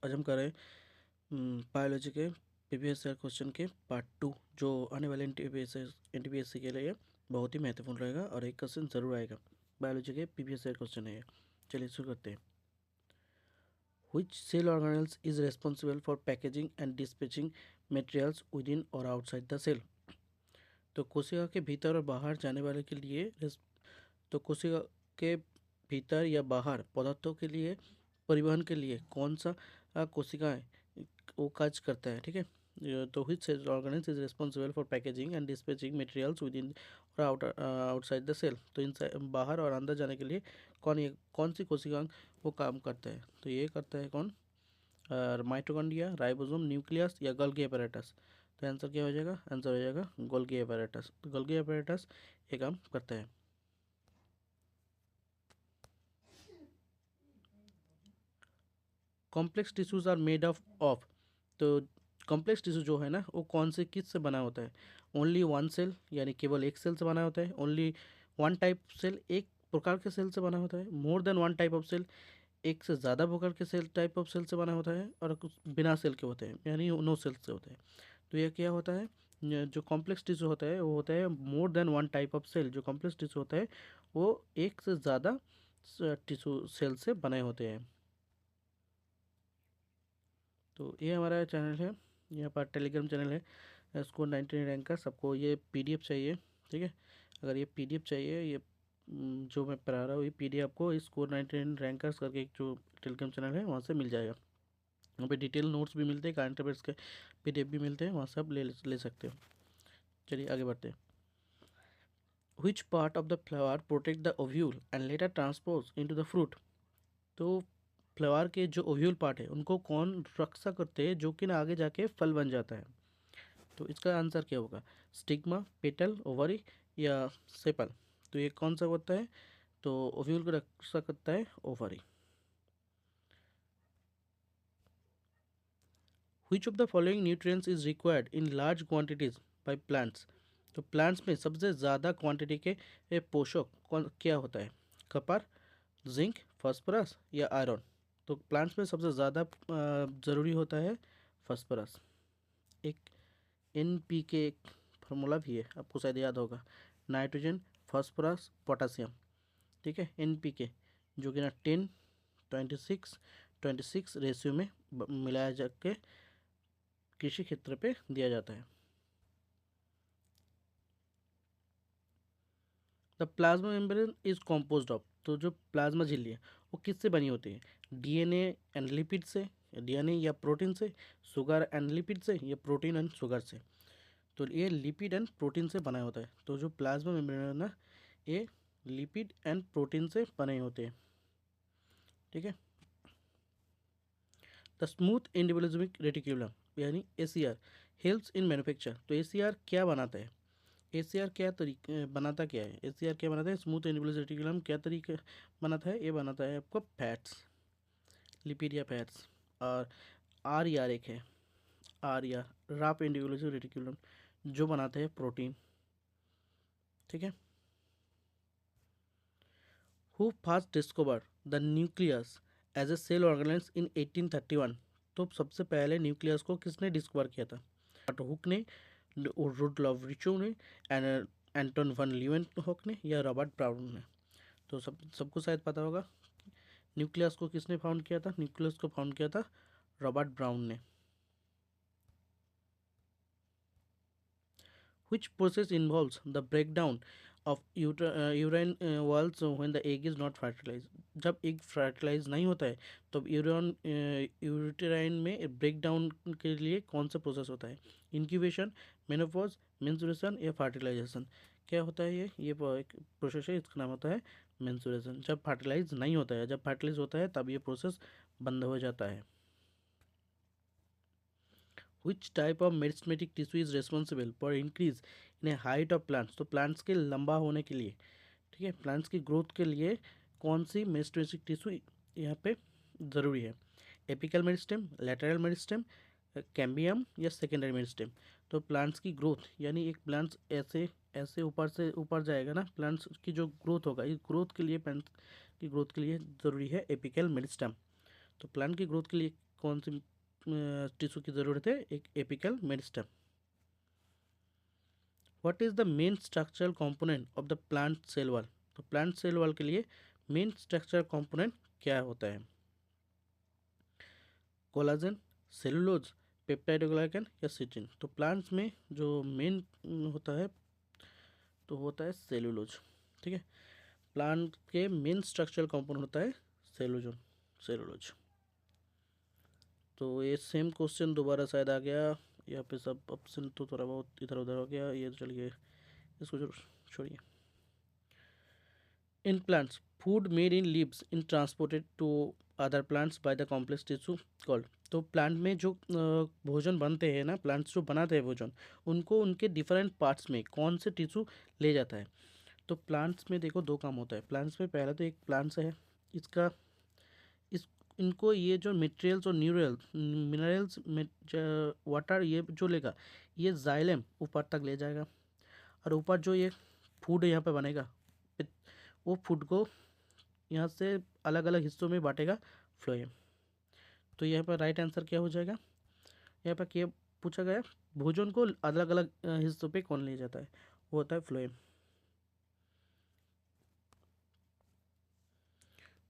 आज हम कर रहे हैं बायोलॉजी के प्रीवियस ईयर क्वेश्चन के पार्ट 2, जो आने वाले एनटीपीएससी के लिए बहुत ही महत्वपूर्ण रहेगा और एक क्वेश्चन ज़रूर आएगा। बायोलॉजी के प्रीवियस ईयर क्वेश्चन है ये। चलिए शुरू करते हैं। Which cell organelles is responsible for packaging and dispatching materials within or outside the cell? तो कोशिका के भीतर और बाहर जाने वाले के लिए तो कोशिका के भीतर या बाहर पदार्थों के लिए परिवहन के लिए कौन सा कोशिकाएं वो काज करता है। ठीक है, तो which cell organelle is responsible for packaging and dispatching materials within और outside the cell? तो इन बाहर और अंदर जाने के लिए कौन सी कोशिका वो काम करता है? तो ये करता है कौन? माइटोकॉन्ड्रिया, राइबोसोम, न्यूक्लियस या गोल्गी एपेरेटस। तो आंसर क्या हो जाएगा? आंसर हो जाएगा गोल्गी एपेरेटस। तो गोल्गी एपेरेटस ये काम करता है। Complex tissues are made of. तो कॉम्प्लेक्स टिश्यू जो है ना वो कौन से किस से बना होता है? ओनली वन सेल, यानी केवल एक सेल से बना होता है। ओनली वन टाइप सेल, एक प्रकार के सेल से बना होता है। More than one type of cell, एक से ज़्यादा प्रकार के सेल टाइप ऑफ सेल से बना होता है। और कुछ बिना सेल के होते हैं, यानी नो सेल से होते हैं। तो ये क्या होता है? जो कॉम्प्लेक्स टिश्यू होता है वो होता है more than one type of cell. जो कॉम्प्लेक्स टिश्यू होता है वो एक से ज़्यादा टिश्यू सेल से बने होते हैं। तो ये हमारा चैनल है, यहाँ पर टेलीग्राम चैनल है स्कोर 99 रैंक का। सबको ये पीडीएफ चाहिए, ठीक है। अगर ये पीडीएफ चाहिए, ये जो मैं पढ़ा रहा हूँ ये पीडीएफ आपको इस स्कोर 99 रैंकर्स करके एक जो टेलीग्राम चैनल है वहाँ से मिल जाएगा। वहाँ पे डिटेल नोट्स भी मिलते हैं, करंट अफेयर्स के पीडीएफ भी मिलते हैं, वहाँ से आप ले सकते हो। चलिए आगे बढ़ते हैं। Which part of the flower protect the ovule and later transpose into the fruit? तो फ्लावर के जो ओव्यूल पार्ट है उनको कौन रक्षा करते हैं जो कि ना आगे जाके फल बन जाता है? तो इसका आंसर क्या होगा? स्टिग्मा, पेटल, ओवरी या सेपल? तो ये कौन सा होता है? तो ओव्यूल को रक्षा करता है ovary. Which of the following nutrients is required in large quantities by plants? तो प्लांट्स में सबसे ज़्यादा क्वांटिटी के पोषक क्या होता है? कपर, जिंक, फास्फोरस या आयरन? तो प्लांट्स में सबसे ज़्यादा ज़रूरी होता है फास्फोरस। एक NPK फार्मूला भी है, आपको शायद याद होगा, नाइट्रोजन, फास्फोरस, पोटासियम। ठीक है, NPK जो कि ना 10:26:26 रेशियो में मिलाया जाके कृषि क्षेत्र पे दिया जाता है। The plasma membrane is composed of. तो जो प्लाज्मा झिल्ली है वो किससे बनी होती है? DNA एंड लिपिड से, DNA या प्रोटीन से, शुगर एंड लिपिड से या प्रोटीन एंड शुगर से? तो ये लिपिड एंड प्रोटीन से बना होता है। तो जो प्लाज्मा मेम्ब्रेन है ना ये लिपिड एंड प्रोटीन से बने होते हैं। ठीक है। द स्मूथ एंडोप्लाज्मिक रेटिकुलम यानी ACR हेल्प्स इन मैन्युफैक्चर। तो ACR क्या बनाता है? ACR क्या तरीके बनाता क्या है? ACR क्या बनाता है? स्मूथ एंडोप्लाज्मिक रेटिकुलम क्या तरीके बनाता है? ये बनाता है आपको फैट्स, लिपिड या फैट्स। और RER एक है, RER राफ एंडोप्लाज्मिक रेटिकुलम जो बनाते हैं प्रोटीन। ठीक है। Who first discover the nucleus as a cell organise in 1831? तो सबसे पहले न्यूक्लियस को किसने डिस्कवर किया था? हुक ने, रुडलॉफ रिचो ने, एंटन वन लीeuwenhoek ने या रॉबर्ट ब्राउन ने? तो सबको शायद पता होगा न्यूक्लियस को किसने फाउंड किया था। न्यूक्लियस को फाउंड किया था रॉबर्ट ब्राउन ने। Which process involves the breakdown of urine walls when the egg is not fertilized? जब एग फर्टिलाइज नहीं होता है तो यूटेराइन में ब्रेकडाउन के लिए कौन सा प्रोसेस होता है? इंक्यूबेशन, मेनोपॉज, मेंस्ट्रुएशन या फर्टिलाइजेशन? क्या होता है ये एक प्रोसेस है, इसका नाम होता है मेंस्ट्रुएशन। जब फर्टिलाइज नहीं होता है, जब फर्टिलाइज होता है तब ये प्रोसेस बंद हो जाता है। Which type of meristematic tissue is responsible for increase in height of plants? तो प्लांट्स के लंबा होने के लिए, ठीक है, प्लांट्स की ग्रोथ के लिए कौन सी मेरिस्टेमेटिक टिश्यू यहाँ पे ज़रूरी है? Apical meristem, lateral meristem, cambium या सेकेंडरी मेरिस्टेम? तो प्लांट्स की ग्रोथ यानी एक प्लांट्स ऐसे ऐसे ऊपर से ऊपर जाएगा ना, प्लांट्स की जो ग्रोथ होगा इस ग्रोथ के लिए प्लांट की ग्रोथ के लिए ज़रूरी है एपिकल मेरिस्टेम। तो प्लांट की ग्रोथ के लिए कौन सी टिश्यू की ज़रूरत है? एक apical meristem. What is the main structural component of the plant cell wall? तो प्लांट सेल वॉल के लिए मेन स्ट्रक्चरल कंपोनेंट क्या होता है? कोलाजन, सेलुलोज, पेप्टाइडोग्लाइकन या सिटिन? तो प्लांट्स में जो मेन होता है तो होता है सेलुलोज। ठीक है, प्लांट के मेन स्ट्रक्चरल कंपोनेंट होता है सेलुलोज। सेलुलोज। तो ये सेम क्वेश्चन दोबारा शायद आ गया, यहाँ पे सब ऑप्शन तो थोड़ा बहुत इधर उधर हो गया, ये तो चलिए इसको जरूर छोड़िए। In plants food made in leaves in transported to other plants by the complex tissue called. तो प्लांट में जो भोजन बनते हैं ना, प्लांट्स जो बनाते हैं भोजन, उनको उनके डिफरेंट पार्ट्स में कौन से टिश्यू ले जाता है? तो प्लांट्स में देखो दो काम होता है प्लांट्स में। पहला तो एक प्लांट्स है, इसका इस इनको ये जो मटेरियल्स और मिनरल्स वाटर ये जो लेगा, ये जाइलम ऊपर तक ले जाएगा, और ऊपर जो ये फूड यहाँ पे बनेगा वो फूड को यहाँ से अलग अलग हिस्सों में बांटेगा फ्लोएम। तो यहाँ पर राइट आंसर क्या हो जाएगा? यहाँ पर क्या पूछा गया? भोजन को अलग अलग हिस्सों पे कौन ले जाता है? वो होता है phloem.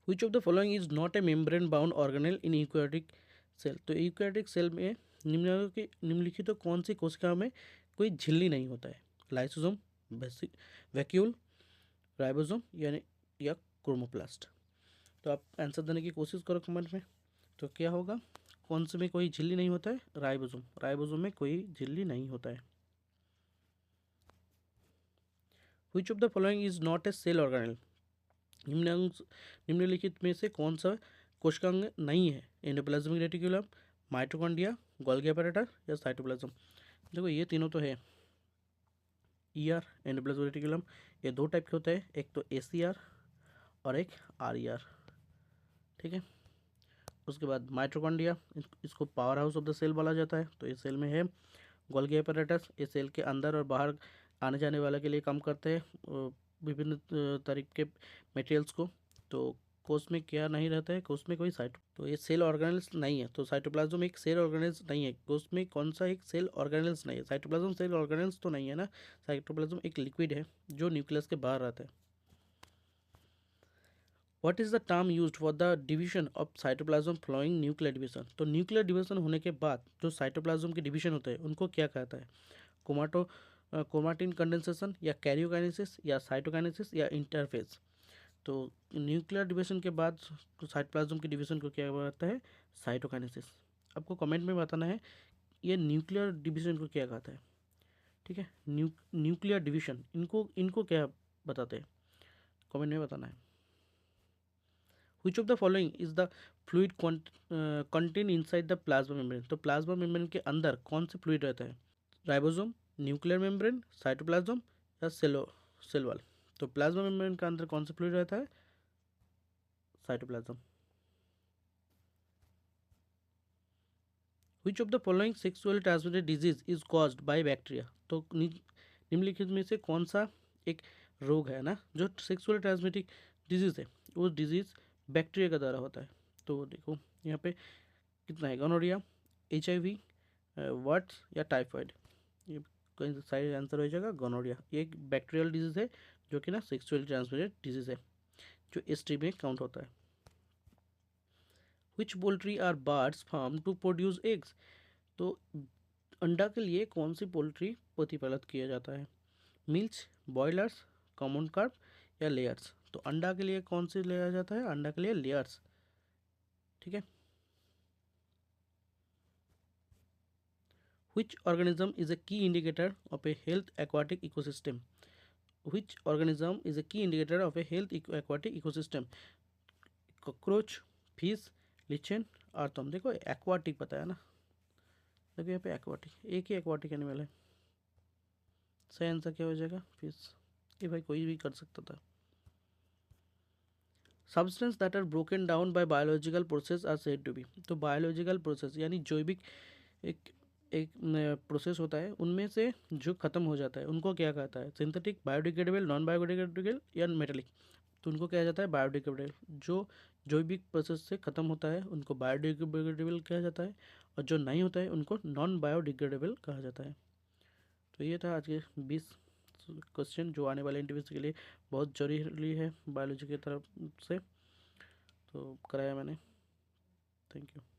Which of the following is not a membrane bound organelle in eukaryotic cell? तो यूकैरियोटिक सेल में निम्नलिखित कौन सी कोशिका में कोई झिल्ली नहीं होता है? लाइसोसोम, वैक्यूल, राइबोसोम यानी या क्रोमोप्लास्ट? तो आप आंसर देने की कोशिश करो कमेंट में। तो क्या होगा? कौन से में कोई झिल्ली नहीं होता है? राइबोसोम। राइबोसोम में कोई झिल्ली नहीं होता है। Which of the following is not a cell organelle? निम्नलिखित में से कौन सा कोशिकांग नहीं है? Endoplasmic reticulum, mitochondria, Golgi apparatus या साइटोप्लाज्म? देखो ये तीनों तो है। ईआर, एंडोप्लाज्मिक रेटिकुलम, ये दो टाइप के होते हैं, एक तो एसीआर और एक आरईआर। ठीक है, उसके बाद माइटोकॉन्ड्रिया, इसको power house of the cell बोला जाता है। तो इस सेल में है गोल्गी apparatus, ये सेल के अंदर और बाहर आने जाने वाले के लिए काम करते हैं विभिन्न तरीके के मटेरियल्स को। तो कोश में क्या नहीं रहता है? कोश में कोई साइटो, तो ये सेल ऑर्गेनेल्स नहीं है। तो साइटोप्लाज्म एक सेल ऑर्गेनेल्स नहीं है। कोश में कौन सा एक सेल ऑर्गेनेल्स नहीं है? साइटोप्लाज्म सेल ऑर्गेनेल्स तो नहीं है ना। साइटोप्लाज्म एक लिक्विड है जो न्यूक्लियस के बाहर रहता है। What is the term used for the division of cytoplasm following nuclear division? तो न्यूक्लियर डिवीजन होने के बाद जो साइटोप्लाज्म के डिवीजन होते हैं उनको क्या कहता है? क्रोमाटिन कंडेंसेशन या कैरियोकाइनेसिस या साइटोकाइनेसिस या इंटरफेज? तो न्यूक्लियर डिवीजन के बाद साइटोप्लाज्म के डिवीजन को क्या कहता है? साइटोकाइनेसिस। आपको कमेंट में बताना है ये न्यूक्लियर डिवीजन को क्या कहता है। ठीक है, न्यूक्लियर डिवीजन इनको इनको क्या बताते हैं? कमेंट में बताना है। Which of the following is the fluid contain inside the plasma membrane? तो प्लाज्मा मेम्ब्रेन के अंदर कौन से फ्लूइड रहता है? राइबोसोम, न्यूक्लियर मेम्ब्रेन, साइटोप्लाज्म या सेल वॉल? तो प्लाज्मा मेम्ब्रेन के अंदर कौन सा फ्लूइड रहता है? Cytoplasm. Which of the following sexual transmitted disease is caused by bacteria? तो निम्नलिखित में से कौन सा एक रोग है ना जो सेक्सुअल ट्रांसमिटेड डिजीज है? वो डिजीज बैक्टीरिया के द्वारा होता है। तो देखो यहाँ पे कितना है? गोनोरिया, HIV, वर्ड्स या टाइफाइड? ये कहीं साइड आंसर हो जाएगा गोनोरिया। ये एक बैक्टीरियल डिजीज है जो कि ना सेक्सुअली ट्रांसमिटेड डिजीज है, जो STD में काउंट होता है। Which poultry are birds farm to produce eggs? तो अंडा के लिए कौन सी पोल्ट्री प्रतिपालित किया जाता है? मिल्च, बॉयलर्स, कॉमन कार्प या लेयर्स? तो अंडा के लिए कौन सी लिया जाता है? अंडा के लिए लेयर्स। ठीक है। Which organism is a key indicator of a health aquatic ecosystem? Which organism is a key indicator of a health aquatic ecosystem? Cockroach, fish, lichen, आर्थम? देखो एक्वाटिक बताया ना, देखो यहाँ पे एक्वाटिक, एक ही एक्वाटिक एनिमल है। सही आंसर क्या हो जाएगा? फिश। ये भाई कोई भी कर सकता था। Substance that are broken down by biological process are said to be? तो बायोलॉजिकल प्रोसेस यानी जैविक एक एक प्रोसेस होता है, उनमें से जो ख़त्म हो जाता है उनको क्या कहता है? सिंथेटिक, बायोडिग्रेडेबल, नॉन बायोडिग्रेडेबल या मेटेलिक? तो उनको कहा जाता है बायोडिग्रेडेबल। जो जैविक प्रोसेस से ख़त्म होता है उनको बायोडिग्रेडेबल कहा जाता है, और जो नहीं होता है उनको नॉन बायोडिग्रेडेबल कहा जाता है। तो ये था आज के 20 क्वेश्चन जो आने वाले इंटरव्यूज के लिए बहुत जरूरी है बायोलॉजी की तरफ से, तो कराया मैंने। Thank you.